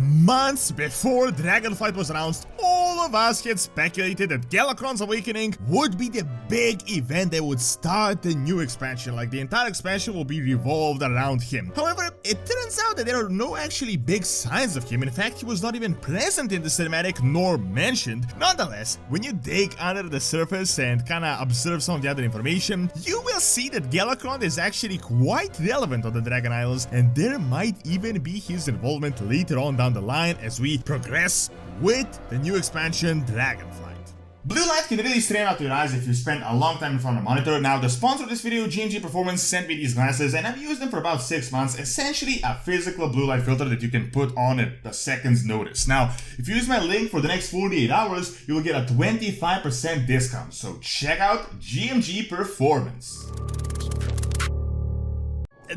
Months before Dragonflight was announced, all of us had speculated that Galakrond's Awakening would be the big event that would start the new expansion, like the entire expansion will be revolved around him. However, it turns out that there are no actually big signs of him. In fact, he was not even present in the cinematic nor mentioned. Nonetheless, when you dig under the surface and kinda observe some of the other information, you will see that Galakrond is actually quite relevant on the Dragon Isles, and there might even be his involvement later on down the line as we progress with the new expansion Dragonflight. Blue light can really strain out your eyes if you spend a long time in front of a monitor. Now, the sponsor of this video, G&G Performance, sent me these glasses and I've used them for about 6 months. Essentially a physical blue light filter that you can put on at a second's notice. Now, if you use my link for the next 48 hours, you will get a 25% discount. So check out G&G Performance.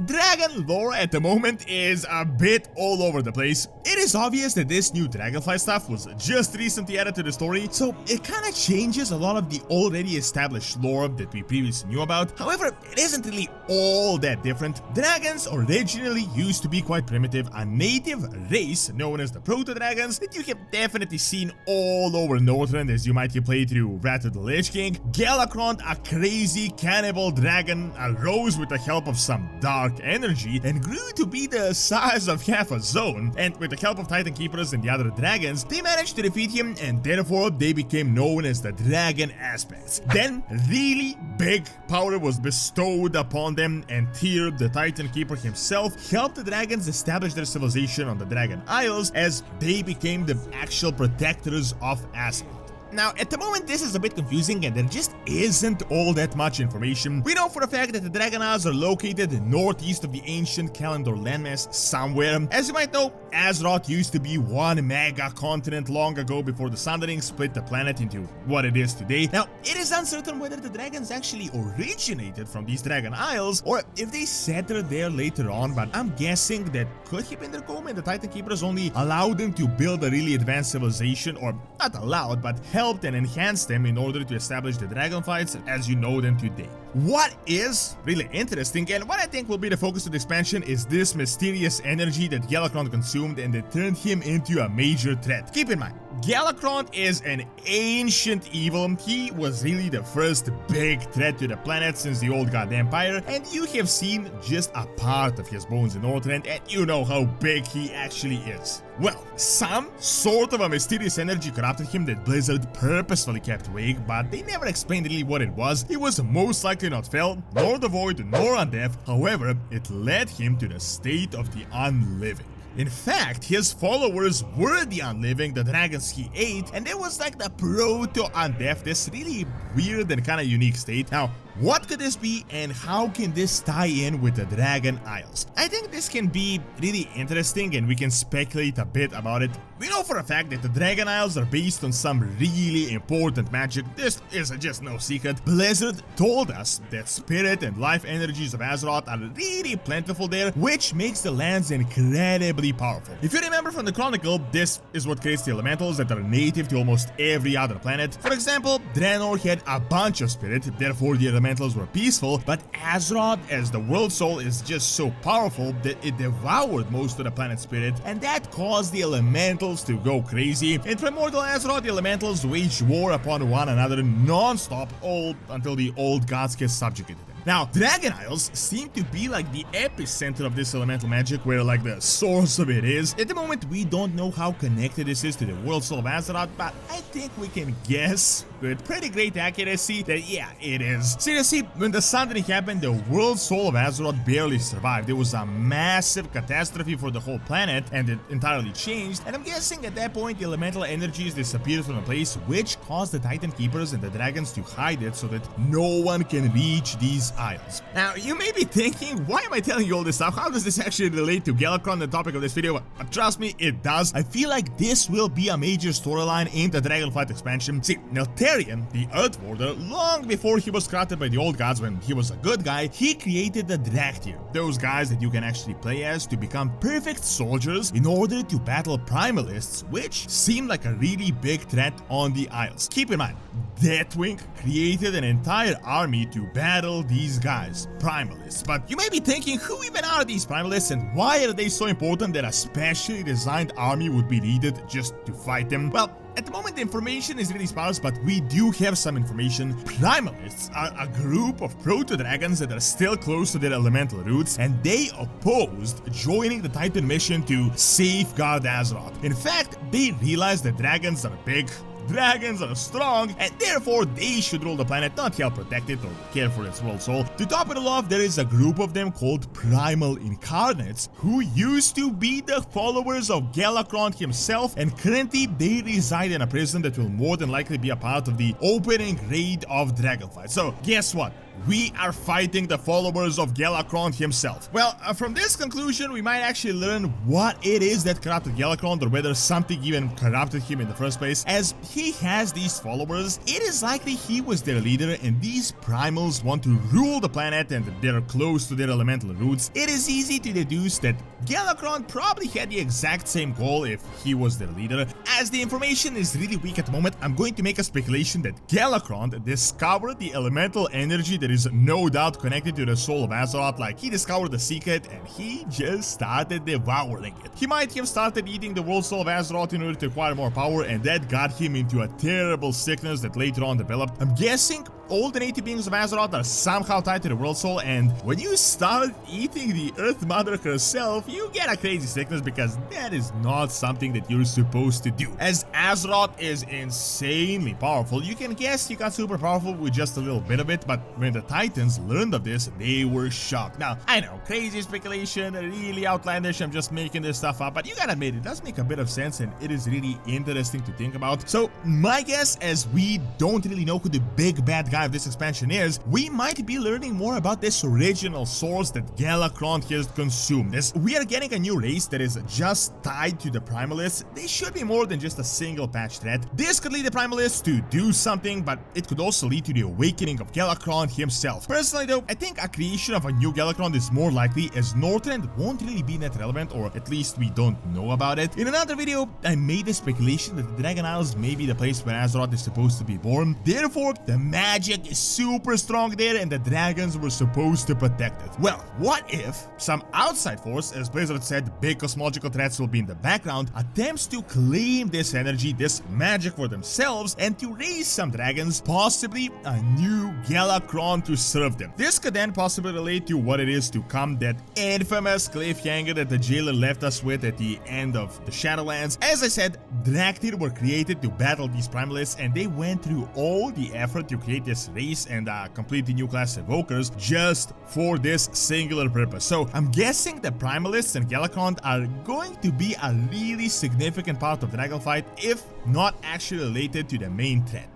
Dragon lore at the moment is a bit all over the place. It is obvious that this new Dragonflight stuff was just recently added to the story, so it kinda changes a lot of the already established lore that we previously knew about. However, it isn't really all that different. Dragons originally used to be quite primitive, a native race known as the Proto-Dragons that you have definitely seen all over Northrend as you might have played through Wrath of the Lich King. Galakrond, a crazy cannibal dragon, arose with the help of some dark energy and grew to be the size of half a zone, and with the help of Titan Keepers and the other dragons, they managed to defeat him and therefore they became known as the Dragon Aspects. Then really big power was bestowed upon them and Tyr, the Titan Keeper himself, helped the dragons establish their civilization on the Dragon Isles as they became the actual protectors of Azeroth. Now, at the moment, this is a bit confusing and there just isn't all that much information. We know for a fact that the Dragon Isles are located northeast of the ancient Kalimdor landmass somewhere. As you might know, Azeroth used to be one mega continent long ago before the Sundering split the planet into what it is today. Now, it is uncertain whether the dragons actually originated from these Dragon Isles or if they settled there later on, but I'm guessing that could have been their goal and the Titan Keepers only allowed them to build a really advanced civilization, or not allowed, but helped and enhanced them in order to establish the Dragonflights as you know them today. What is really interesting and what I think will be the focus of the expansion is this mysterious energy that Galakrond consumed and that turned him into a major threat. Keep in mind, Galakrond is an ancient evil. He was really the first big threat to the planet since the old god Empire, and you have seen just a part of his bones in Northrend and you know how big he actually is. Well, some sort of a mysterious energy corrupted him that Blizzard purposefully kept vague, but they never explained really what it was. It was most likely not Fel, nor the Void, nor Undeath. However, it led him to the state of the unliving. In fact, his followers were the unliving, the dragons he ate, and it was like the proto-undeath, this really weird and kind of unique state. Now, what could this be and how can this tie in with the Dragon Isles? I think this can be really interesting and we can speculate a bit about it. We know for a fact that the Dragon Isles are based on some really important magic. This is just no secret. Blizzard told us that spirit and life energies of Azeroth are really plentiful there, which makes the lands incredibly powerful. If you remember from the Chronicle, this is what creates the elementals that are native to almost every other planet. For example, Draenor had a bunch of spirit, therefore the elementals were peaceful, but Azeroth as the world soul is just so powerful that it devoured most of the planet's spirit, and that caused the elementals to go crazy. In Primordial Azeroth, the elementals waged war upon one another non-stop, all until the old gods get subjugated them. Now, Dragon Isles seem to be like the epicenter of this elemental magic, where like the source of it is. At the moment, we don't know how connected this is to the world soul of Azeroth, but I think we can guess with pretty great accuracy that yeah, it is. Seriously, when the Sundering happened, the world soul of Azeroth barely survived. It was a massive catastrophe for the whole planet, and it entirely changed, and I'm guessing at that point the elemental energies disappeared from the place, which caused the Titan Keepers and the dragons to hide it so that no one can reach these isles. Now, you may be thinking, why am I telling you all this stuff? How does this actually relate to Galakrond, the topic of this video? But trust me, it does. I feel like this will be a major storyline in the Dragonflight expansion. See, Neltharion, the Earth Warder, long before he was corrupted by the old gods when he was a good guy, he created the Draktyr, those guys that you can actually play as to become perfect soldiers in order to battle Primalists, which seem like a really big threat on the Isles. Keep in mind, Deathwing created an entire army to battle the these guys, Primalists. But you may be thinking, who even are these Primalists and why are they so important that a specially designed army would be needed just to fight them? Well, at the moment the information is really sparse, but we do have some information. Primalists are a group of proto-dragons that are still close to their elemental roots, and they opposed joining the Titan mission to safeguard Azeroth. In fact, they realized that dragons are big, dragons are strong, and therefore they should rule the planet, not help protect it or care for its world soul. To top it all off, there is a group of them called Primal Incarnates, who used to be the followers of Galakrond himself, and currently they reside in a prison that will more than likely be a part of the opening raid of Dragonflight. So guess what? We are fighting the followers of Galakrond himself. Well, from this conclusion, we might actually learn what it is that corrupted Galakrond, or whether something even corrupted him in the first place. As he has these followers, it is likely he was their leader, and these primals want to rule the planet and they're close to their elemental roots. It is easy to deduce that Galakrond probably had the exact same goal if he was their leader. As the information is really weak at the moment, I'm going to make a speculation that Galakrond discovered the elemental energy that is no doubt connected to the soul of Azeroth. Like, he discovered the secret and he just started devouring it. He might have started eating the world soul of Azeroth in order to acquire more power, and that got him into a terrible sickness that later on developed. I'm guessing all the native beings of Azeroth are somehow tied to the world soul, and when you start eating the Earth Mother herself, you get a crazy sickness, because that is not something that you're supposed to do. As Azeroth is insanely powerful, you can guess you got super powerful with just a little bit of it, but when the Titans learned of this, they were shocked. Now, I know, crazy speculation, really outlandish, I'm just making this stuff up, but you gotta admit, it does make a bit of sense, and it is really interesting to think about. So, my guess, as we don't really know who the big bad guy of this expansion is, we might be learning more about this original source that Galakrond has consumed. As we are getting a new race that is just tied to the Primalists, they should be more than just a single patch threat. This could lead the Primalists to do something, but it could also lead to the awakening of Galakrond himself. Personally though, I think a creation of a new Galakrond is more likely, as Northrend won't really be that relevant, or at least we don't know about it. In another video, I made a speculation that the Dragon Isles may be the place where Azeroth is supposed to be born. Therefore, the magic is super strong there and the dragons were supposed to protect it. Well, what if some outside force, as Blizzard said, big cosmological threats will be in the background, attempts to claim this energy, this magic for themselves, and to raise some dragons, possibly a new Galakrond to serve them. This could then possibly relate to what it is to come, that infamous cliffhanger that the jailer left us with at the end of the Shadowlands. As I said, Draktyr were created to battle these Primalists, and they went through all the effort to create this race and a completely new class of evokers just for this singular purpose. So I'm guessing the Primalists and Galakrond are going to be a really significant part of Dragonflight, if not actually related to the main threat.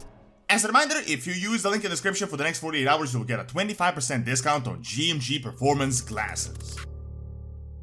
As a reminder, if you use the link in the description for the next 48 hours, you'll get a 25% discount on GMG Performance glasses.